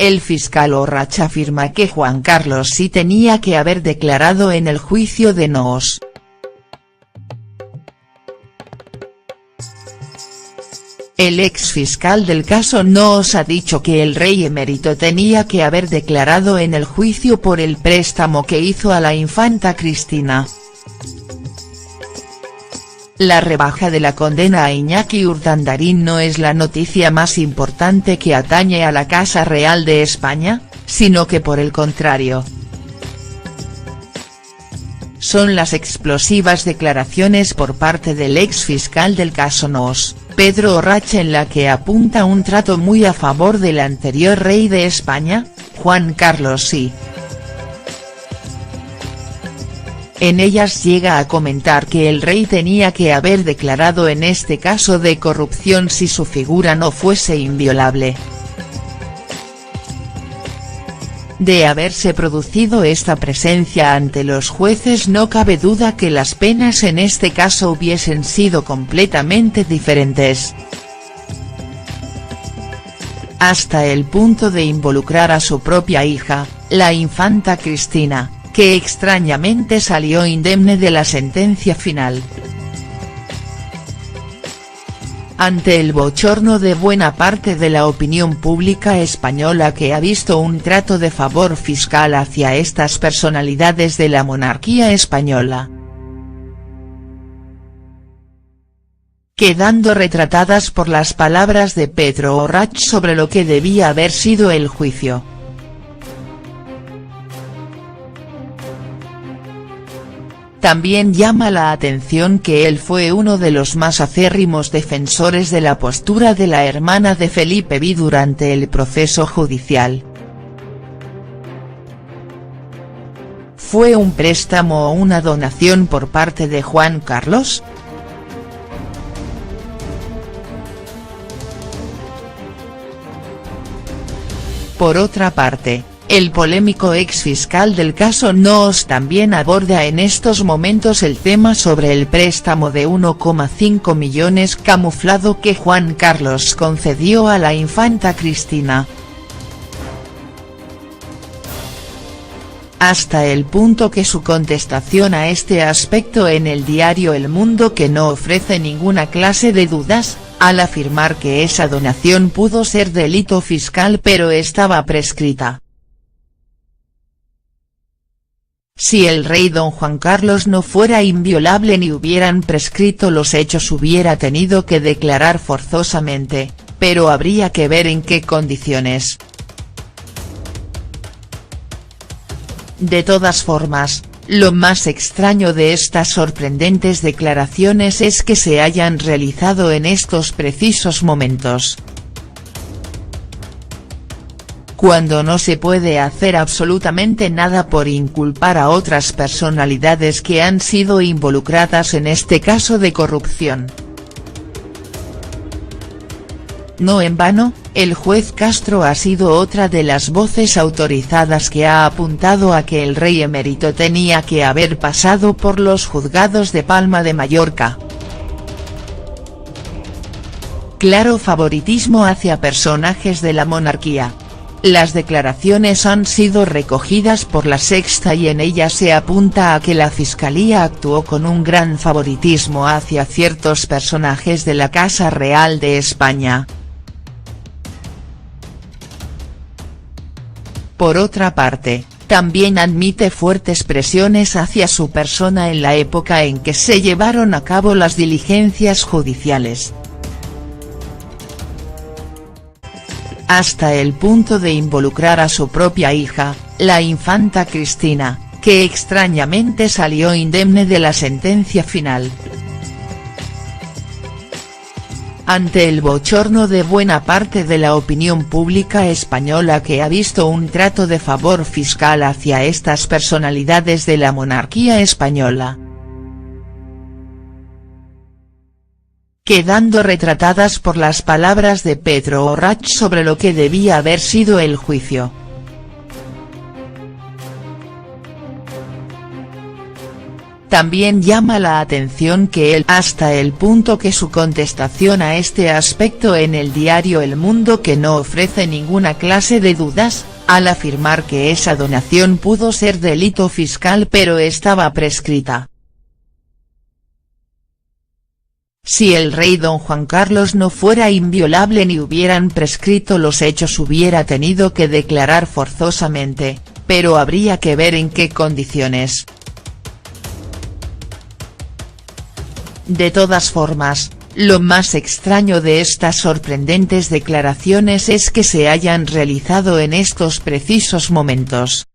el fiscal Orrach afirma que Juan Carlos sí tenía que haber declarado en el juicio de Noos. El ex fiscal del caso Noos ha dicho que el rey emérito tenía que haber declarado en el juicio por el préstamo que hizo a la infanta Cristina. La rebaja de la condena a Iñaki Urdangarín no es la noticia más importante que atañe a la Casa Real de España, sino que por el contrario. Son las explosivas declaraciones por parte del ex fiscal del caso Noos, Pedro Orrach, en la que apunta un trato muy a favor del anterior rey de España, Juan Carlos I. En ellas llega a comentar que el rey tenía que haber declarado en este caso de corrupción si su figura no fuese inviolable. De haberse producido esta presencia ante los jueces, no cabe duda que las penas en este caso hubiesen sido completamente diferentes. Hasta el punto de involucrar a su propia hija, la infanta Cristina, que extrañamente salió indemne de la sentencia final. Ante el bochorno de buena parte de la opinión pública española, que ha visto un trato de favor fiscal hacia estas personalidades de la monarquía española, quedando retratadas por las palabras de Pedro Orrach sobre lo que debía haber sido el juicio. También llama la atención que él fue uno de los más acérrimos defensores de la postura de la hermana de Felipe V durante el proceso judicial. ¿Fue un préstamo o una donación por parte de Juan Carlos? Por otra parte, el polémico ex fiscal del caso Noos también aborda en estos momentos el tema sobre el préstamo de 1,5 millones camuflado que Juan Carlos concedió a la infanta Cristina. Hasta el punto que su contestación a este aspecto en el diario El Mundo, que no ofrece ninguna clase de dudas, al afirmar que esa donación pudo ser delito fiscal pero estaba prescrita. Si el rey don Juan Carlos no fuera inviolable ni hubieran prescrito los hechos, hubiera tenido que declarar forzosamente, pero habría que ver en qué condiciones. De todas formas, lo más extraño de estas sorprendentes declaraciones es que se hayan realizado en estos precisos momentos, cuando no se puede hacer absolutamente nada por inculpar a otras personalidades que han sido involucradas en este caso de corrupción. No en vano, el juez Castro ha sido otra de las voces autorizadas que ha apuntado a que el rey emérito tenía que haber pasado por los juzgados de Palma de Mallorca. Claro favoritismo hacia personajes de la monarquía. Las declaraciones han sido recogidas por La Sexta y en ellas se apunta a que la Fiscalía actuó con un gran favoritismo hacia ciertos personajes de la Casa Real de España. Por otra parte, también admite fuertes presiones hacia su persona en la época en que se llevaron a cabo las diligencias judiciales, hasta el punto de involucrar a su propia hija, la infanta Cristina, que extrañamente salió indemne de la sentencia final. Ante el bochorno de buena parte de la opinión pública española, que ha visto un trato de favor fiscal hacia estas personalidades de la monarquía española, quedando retratadas por las palabras de Pedro Orrach sobre lo que debía haber sido el juicio. También llama la atención que él, hasta el punto que su contestación a este aspecto en el diario El Mundo que no ofrece ninguna clase de dudas, al afirmar que esa donación pudo ser delito fiscal pero estaba prescrita. Si el rey don Juan Carlos no fuera inviolable ni hubieran prescrito los hechos hubiera tenido que declarar forzosamente, pero habría que ver en qué condiciones. De todas formas, lo más extraño de estas sorprendentes declaraciones es que se hayan realizado en estos precisos momentos.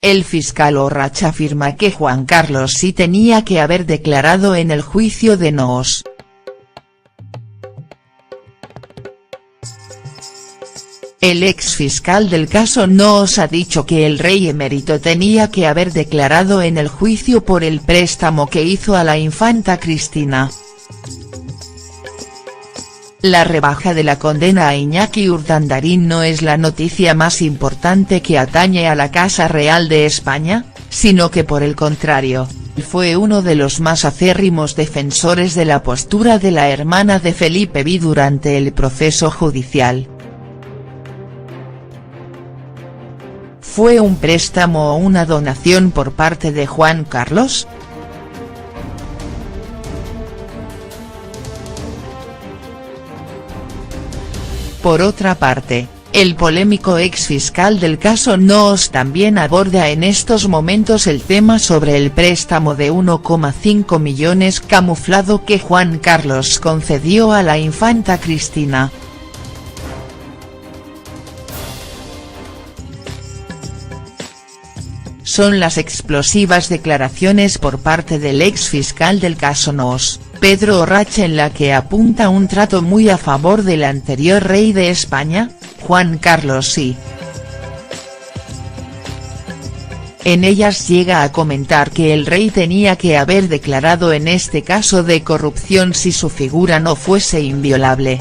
El fiscal Orrach afirma que Juan Carlos sí tenía que haber declarado en el juicio de Noos. El ex fiscal del caso Noos ha dicho que el rey emérito tenía que haber declarado en el juicio por el préstamo que hizo a la infanta Cristina. La rebaja de la condena a Iñaki Urdangarín no es la noticia más importante que atañe a la Casa Real de España, sino que por el contrario, fue uno de los más acérrimos defensores de la postura de la hermana de Felipe V durante el proceso judicial. ¿Fue un préstamo o una donación por parte de Juan Carlos? Por otra parte, el polémico ex fiscal del caso Noos también aborda en estos momentos el tema sobre el préstamo de 1,5 millones camuflado que Juan Carlos concedió a la infanta Cristina. Son las explosivas declaraciones por parte del ex fiscal del caso Noos, Pedro Orrach, en la que apunta un trato muy a favor del anterior rey de España, Juan Carlos y. En ellas llega a comentar que el rey tenía que haber declarado en este caso de corrupción si su figura no fuese inviolable.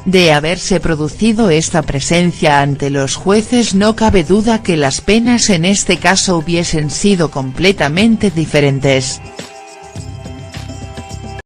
De haberse producido esta presencia ante los jueces no cabe duda que las penas en este caso hubiesen sido completamente diferentes.